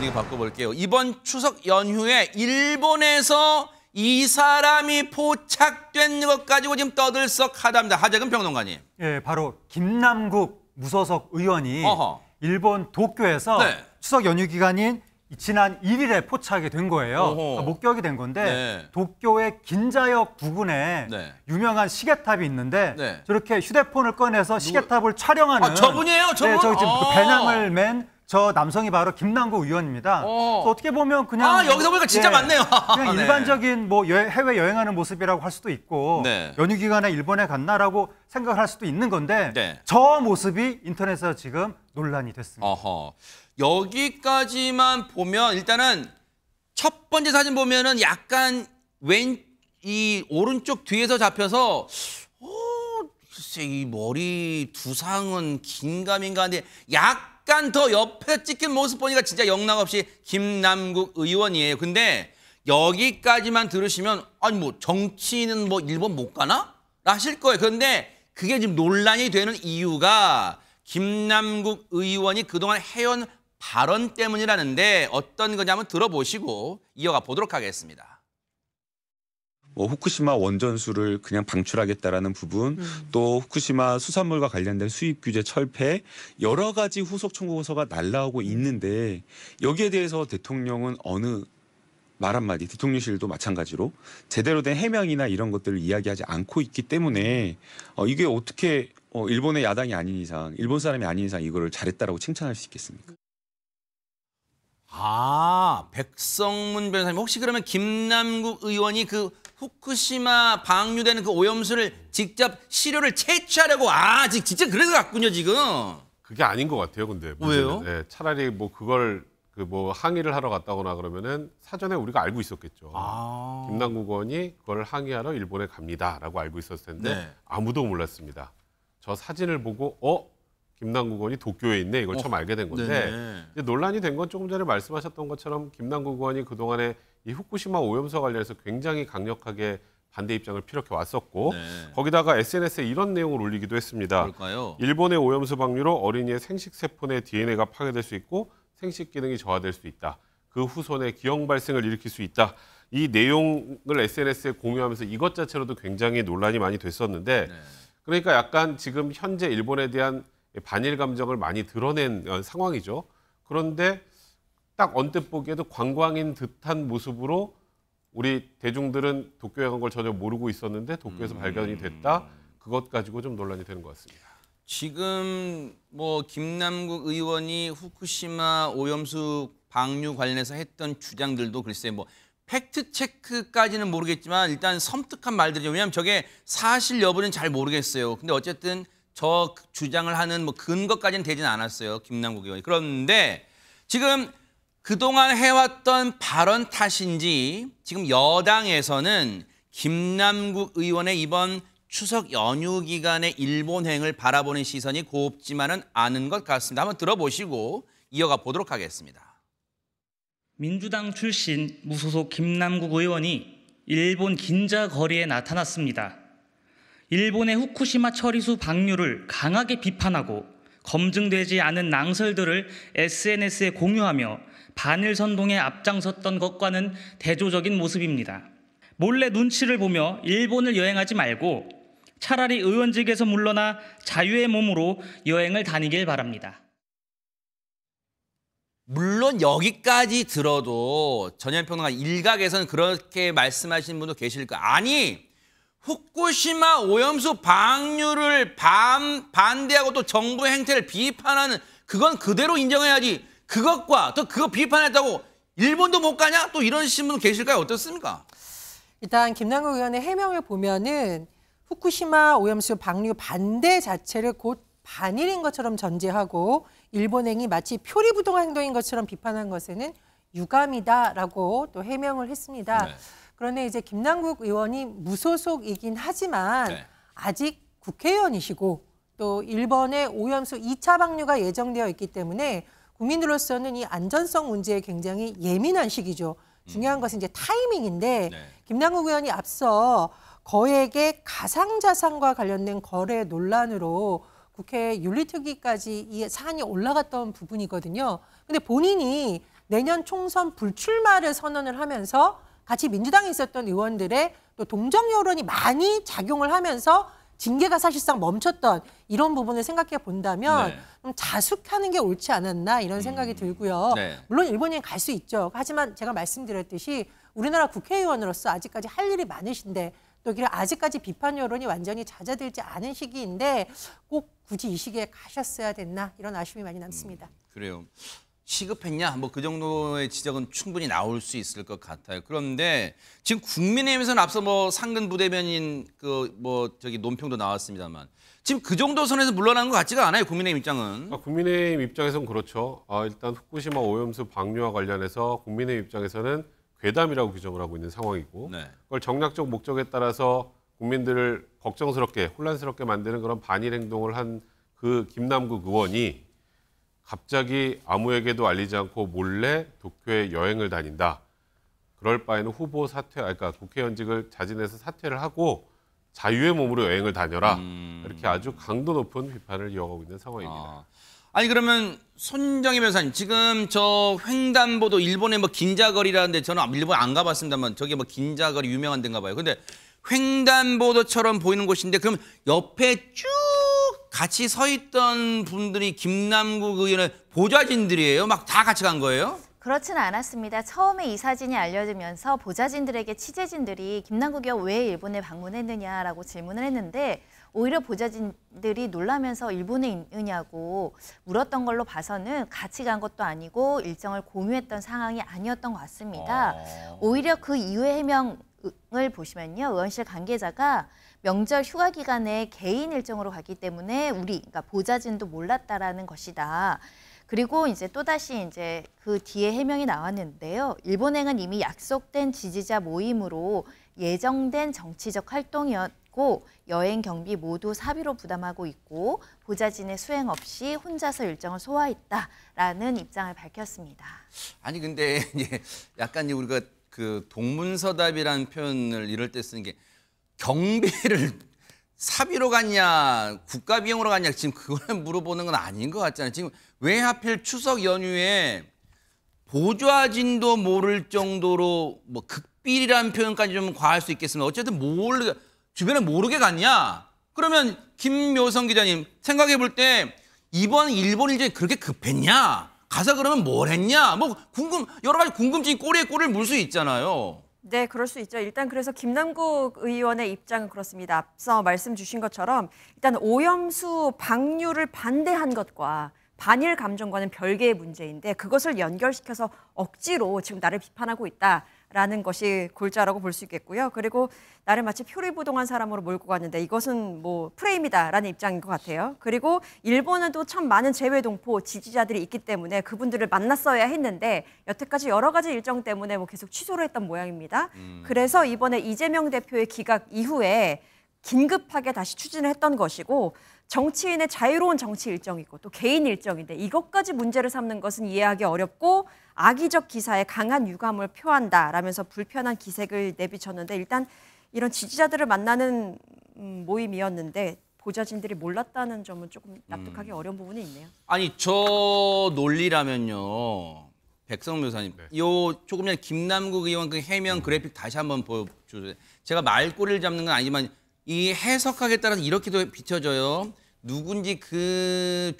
분위기 바꿔볼게요. 이번 추석 연휴에 일본에서 이 사람이 포착된 것 가지고 지금 떠들썩하답니다. 하재근 평론가님. 예, 바로 김남국 무소속 의원이 어허. 일본 도쿄에서 네. 추석 연휴 기간인 지난 1일에 포착이 된 거예요. 그러니까 목격이 된 건데 네. 도쿄의 긴자역 부근에 네. 유명한 시계탑이 있는데 네. 저렇게 휴대폰을 꺼내서 시계탑을 촬영하는 아, 저분이에요? 저분? 네, 저 지금 그 배낭을 맨 저 남성이 바로 김남국 의원입니다. 그래서 어떻게 보면 그냥 여기서 보니까 진짜 많네요. 그냥 네. 일반적인 뭐 해외 여행하는 모습이라고 할 수도 있고 네. 연휴 기간에 일본에 갔나라고 생각할 수도 있는 건데 네. 저 모습이 인터넷에서 지금 논란이 됐습니다. 어허. 여기까지만 보면 일단은 첫 번째 사진 보면은 약간 이 오른쪽 뒤에서 잡혀서 글쎄 이 머리 두상은 긴가민가 한데 약간 더 옆에 찍힌 모습 보니까 진짜 영락없이 김남국 의원이에요. 근데 여기까지만 들으시면 아니 뭐 정치인은 뭐 일본 못 가나? 하실 거예요. 그런데 그게 지금 논란이 되는 이유가 김남국 의원이 그동안 해온 발언 때문이라는데 어떤 거냐 한번 들어보시고 이어가 보도록 하겠습니다. 후쿠시마 원전수를 그냥 방출하겠다라는 부분, 또 후쿠시마 수산물과 관련된 수입 규제 철폐, 여러 가지 후속 청구서가 날라오고 있는데 여기에 대해서 대통령은 어느 말 한마디, 대통령실도 마찬가지로 제대로 된 해명이나 이런 것들을 이야기하지 않고 있기 때문에 이게 어떻게 일본의 야당이 아닌 이상, 일본 사람이 아닌 이상 이거를 잘했다라고 칭찬할 수 있겠습니까? 백성문 변호사님 혹시 그러면 김남국 의원이 그 후쿠시마 방류되는 그 오염수를 직접 시료를 채취하려고 진짜 그래서 갔군요 지금. 그게 아닌 것 같아요. 근데 왜요? 네, 차라리 뭐 그걸 항의를 하러 갔다거나 그러면은 사전에 우리가 알고 있었겠죠. 김남국 의원이 그걸 항의하러 일본에 갑니다라고 알고 있었을 텐데 네. 아무도 몰랐습니다. 저 사진을 보고 김남국 의원이 도쿄에 있네 이걸 처음 알게 된 건데 이제 논란이 된 건 조금 전에 말씀하셨던 것처럼 김남국 의원이 그동안에 이 후쿠시마 오염수와 관련해서 굉장히 강력하게 반대 입장을 피력해 왔었고 거기다가 SNS에 이런 내용을 올리기도 했습니다. 뭘까요? 일본의 오염수 방류로 어린이의 생식세포 내 DNA가 파괴될 수 있고 생식 기능이 저하될 수 있다. 그 후손에 기형 발생을 일으킬 수 있다. 이 내용을 SNS에 공유하면서 이것 자체로도 굉장히 논란이 많이 됐었는데 그러니까 약간 지금 현재 일본에 대한 반일 감정을 많이 드러낸 상황이죠. 그런데 딱 언뜻 보기에도 관광인 듯한 모습으로 우리 대중들은 도쿄에 간 걸 전혀 모르고 있었는데 도쿄에서 발견이 됐다. 그것 가지고 좀 논란이 되는 것 같습니다. 지금 뭐 김남국 의원이 후쿠시마 오염수 방류 관련해서 했던 주장들도 글쎄 뭐 팩트 체크까지는 모르겠지만 일단 섬뜩한 말들이죠. 왜냐하면 저게 사실 여부는 잘 모르겠어요. 근데 어쨌든 저 주장을 하는 뭐 근거까지는 되진 않았어요. 김남국 의원이. 그런데 지금 그동안 해왔던 발언 탓인지 지금 여당에서는 김남국 의원의 이번 추석 연휴 기간의 일본행을 바라보는 시선이 곱지만은 않은 것 같습니다. 한번 들어보시고 이어가 보도록 하겠습니다. 민주당 출신 무소속 김남국 의원이 일본 긴자 거리에 나타났습니다. 일본의 후쿠시마 처리수 방류를 강하게 비판하고 검증되지 않은 낭설들을 SNS에 공유하며 반일 선동에 앞장섰던 것과는 대조적인 모습입니다. 몰래 눈치를 보며 일본을 여행하지 말고 차라리 의원직에서 물러나 자유의 몸으로 여행을 다니길 바랍니다. 물론 여기까지 들어도 전현평론가 일각에서는 그렇게 말씀하시는 분도 계실 거예요. 아니 후쿠시마 오염수 방류를 반대하고 또 정부의 행태를 비판하는 그건 그대로 인정해야지. 그것과 또 그거 비판했다고 일본도 못 가냐? 또 이런 신분 계실까요? 어떻습니까? 일단 김남국 의원의 해명을 보면은 후쿠시마 오염수 방류 반대 자체를 곧 반일인 것처럼 전제하고 일본행이 마치 표리부동한 행동인 것처럼 비판한 것에는 유감이다라고 또 해명을 했습니다. 그런데 이제 김남국 의원이 무소속이긴 하지만 아직 국회의원이시고 또 일본의 오염수 2차 방류가 예정되어 있기 때문에 국민들로서는 이 안전성 문제에 굉장히 예민한 시기죠. 중요한 것은 이제 타이밍인데 김남국 의원이 앞서 거액의 가상자산과 관련된 거래 논란으로 국회 윤리특위까지 이 사안이 올라갔던 부분이거든요. 근데 본인이 내년 총선 불출마를 선언을 하면서 같이 민주당에 있었던 의원들의 또 동정 여론이 많이 작용을 하면서 징계가 사실상 멈췄던 이런 부분을 생각해 본다면 네. 좀 자숙하는 게 옳지 않았나 이런 생각이 들고요. 네. 물론 일본인 갈 수 있죠. 하지만 제가 말씀드렸듯이 우리나라 국회의원으로서 아직까지 할 일이 많으신데 또 아직까지 비판 여론이 완전히 잦아들지 않은 시기인데 꼭 굳이 이 시기에 가셨어야 됐나 이런 아쉬움이 많이 남습니다. 그래요. 시급했냐? 뭐 그 정도의 지적은 충분히 나올 수 있을 것 같아요. 그런데 지금 국민의힘에서는 앞서 뭐 상근 부대변인 논평도 나왔습니다만 지금 그 정도 선에서 물러난 것 같지가 않아요. 국민의힘 입장은. 국민의힘 입장에서는 그렇죠. 일단 후쿠시마 오염수 방류와 관련해서 국민의힘 입장에서는 괴담이라고 규정을 하고 있는 상황이고 네. 그걸 정략적 목적에 따라서 국민들을 걱정스럽게 혼란스럽게 만드는 그런 반일 행동을 한 그 김남국 의원이 갑자기 아무에게도 알리지 않고 몰래 도쿄에 여행을 다닌다. 그럴 바에는 후보 사퇴, 그러니까 국회의원직을 자진해서 사퇴를 하고 자유의 몸으로 여행을 다녀라. 이렇게 아주 강도 높은 비판을 이어가고 있는 상황입니다. 아니 그러면 손정희 변호사님 지금 저 횡단보도 일본의 뭐 긴자거리라는데 저는 일본 안 가봤습니다만 저게 뭐 긴자거리 유명한 데인가 봐요. 근데 횡단보도처럼 보이는 곳인데 그럼 옆에 쭉 같이 서 있던 분들이 김남국 의원의 보좌진들이에요? 막 다 같이 간 거예요? 그렇지는 않았습니다. 처음에 이 사진이 알려지면서 보좌진들에게 취재진들이 김남국 의원 왜 일본에 방문했느냐라고 질문을 했는데 오히려 보좌진들이 놀라면서 일본에 있느냐고 물었던 걸로 봐서는 같이 간 것도 아니고 일정을 공유했던 상황이 아니었던 것 같습니다. 오히려 그 이후의 해명을 보시면요. 의원실 관계자가 명절 휴가 기간에 개인 일정으로 갔기 때문에 그러니까 보좌진도 몰랐다라는 것이다. 그리고 이제 또다시 이제 그 뒤에 해명이 나왔는데요. 일본행은 이미 약속된 지지자 모임으로 예정된 정치적 활동이었고 여행 경비 모두 사비로 부담하고 있고 보좌진의 수행 없이 혼자서 일정을 소화했다라는 입장을 밝혔습니다. 아니 근데 이제 약간 우리가 그 동문서답이라는 표현을 이럴 때 쓰는 게 경비를 사비로 갔냐 국가 비용으로 갔냐 지금 그걸 물어보는 건 아닌 것 같잖아요. 지금 왜 하필 추석 연휴에 보좌진도 모를 정도로 뭐 극비리라는 표현까지 좀 과할 수 있겠습니다. 어쨌든 주변에 모르게 갔냐? 그러면 김묘성 기자님 생각해 볼 때 이번 일본 일정이 그렇게 급했냐? 가서 그러면 뭘 했냐? 뭐 여러 가지 궁금증이 꼬리에 꼬리를 물 수 있잖아요. 네, 그럴 수 있죠. 일단 그래서 김남국 의원의 입장은 그렇습니다. 앞서 말씀 주신 것처럼 일단 오염수 방류를 반대한 것과 반일 감정과는 별개의 문제인데 그것을 연결시켜서 억지로 지금 나를 비판하고 있다라는 것이 골자라고 볼 수 있겠고요. 그리고 나를 마치 표리부동한 사람으로 몰고 갔는데 이것은 뭐 프레임이다라는 입장인 것 같아요. 그리고 일본에도 참 많은 재외동포 지지자들이 있기 때문에 그분들을 만났어야 했는데 여태까지 여러 가지 일정 때문에 뭐 계속 취소를 했던 모양입니다. 그래서 이번에 이재명 대표의 기각 이후에 긴급하게 다시 추진을 했던 것이고 정치인의 자유로운 정치 일정이고 또 개인 일정인데 이것까지 문제를 삼는 것은 이해하기 어렵고 악의적 기사에 강한 유감을 표한다라면서 불편한 기색을 내비쳤는데 일단 이런 지지자들을 만나는 모임이었는데 보좌진들이 몰랐다는 점은 조금 납득하기 어려운 부분이 있네요. 아니 저 논리라면요. 백성 묘사님, 요 조금 전에 김남국 의원 그 해명 그래픽 다시 한번 보여주세요. 제가 말꼬리를 잡는 건 아니지만 이 해석학에 따라서 이렇게도 비춰져요. 누군지 그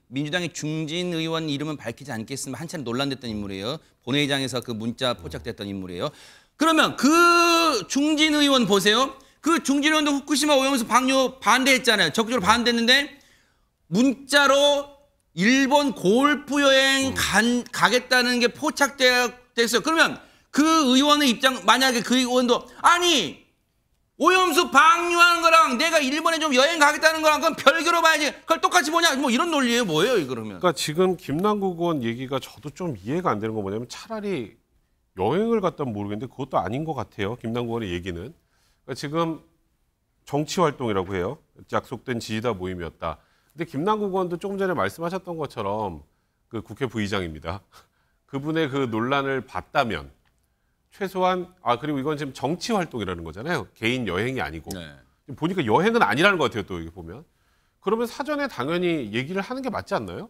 민주당의 중진 의원 이름은 밝히지 않겠으면 한참 논란됐던 인물이에요. 본회의장에서 그 문자 포착됐던 인물이에요. 그러면 그 중진 의원 보세요. 그 중진 의원도 후쿠시마 오염수 방류 반대했잖아요. 적극적으로 반대했는데 문자로 일본 골프 여행 가겠다는 게 포착됐어요. 그러면 그 의원의 입장, 만약에 그 의원도 아니 오염수 방류하는 거랑 내가 일본에 좀 여행 가겠다는 거랑 그건 별개로 봐야지. 그걸 똑같이 보냐? 뭐 이런 논리예요. 뭐예요, 이 그러면? 그러니까 지금 김남국 의원 얘기가 저도 좀 이해가 안 되는 건 뭐냐면 차라리 여행을 갔다면 모르겠는데 그것도 아닌 것 같아요. 김남국 의원의 얘기는. 그러니까 지금 정치 활동이라고 해요. 약속된 지지자 모임이었다. 근데 김남국 의원도 조금 전에 말씀하셨던 것처럼 그 국회 부의장입니다. 그분의 그 논란을 봤다면 최소한 그리고 이건 지금 정치 활동이라는 거잖아요. 개인 여행이 아니고. 네. 보니까 여행은 아니라는 것 같아요. 또 이게 보면. 그러면 사전에 당연히 얘기를 하는 게 맞지 않나요?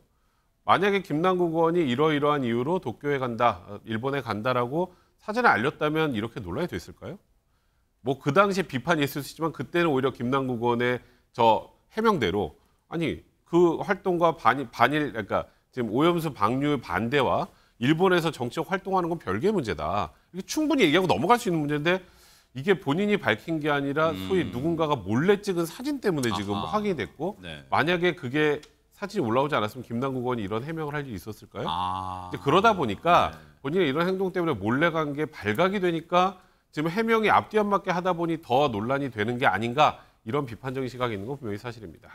만약에 김남국 의원이 이러이러한 이유로 도쿄에 간다, 일본에 간다라고 사전에 알렸다면 이렇게 논란이 됐을까요? 뭐 그 당시에 비판이 있을 수 있지만 그때는 오히려 김남국 의원의 저 해명대로 아니 그 활동과 반일 그러니까 지금 오염수 방류 반대와 일본에서 정치적 활동하는 건 별개의 문제다. 이게 충분히 얘기하고 넘어갈 수 있는 문제인데 이게 본인이 밝힌 게 아니라 소위 누군가가 몰래 찍은 사진 때문에 지금 확인이 됐고 네. 만약에 그게 사진이 올라오지 않았으면 김남국 의원이 이런 해명을 할 일이 있었을까요? 이제 그러다 보니까 본인의 이런 행동 때문에 몰래 간 게 발각이 되니까 지금 해명이 앞뒤 안 맞게 하다 보니 더 논란이 되는 게 아닌가 이런 비판적인 시각이 있는 건 분명히 사실입니다.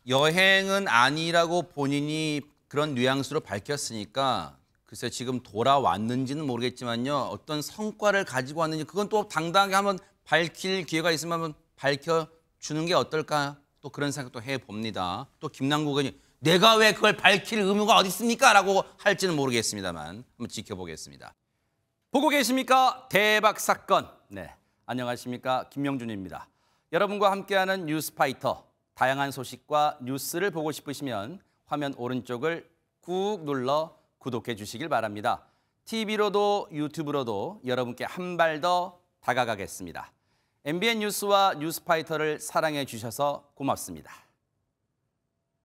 여행은 아니라고 본인이 그런 뉘앙스로 밝혔으니까 글쎄 지금 돌아왔는지는 모르겠지만요. 어떤 성과를 가지고 왔는지 그건 또 당당하게 한번 밝힐 기회가 있으면 한번 밝혀주는 게 어떨까 또 그런 생각도 해봅니다. 또 김남국 의원이 내가 왜 그걸 밝힐 의무가 어디 있습니까? 라고 할지는 모르겠습니다만 한번 지켜보겠습니다. 보고 계십니까? 대박 사건. 네, 안녕하십니까? 김명준입니다. 여러분과 함께하는 뉴스파이터. 다양한 소식과 뉴스를 보고 싶으시면 화면 오른쪽을 꾹 눌러 구독해 주시길 바랍니다. TV로도 유튜브로도 여러분께 한 발 더 다가가겠습니다. MBN 뉴스와 뉴스파이터를 사랑해 주셔서 고맙습니다.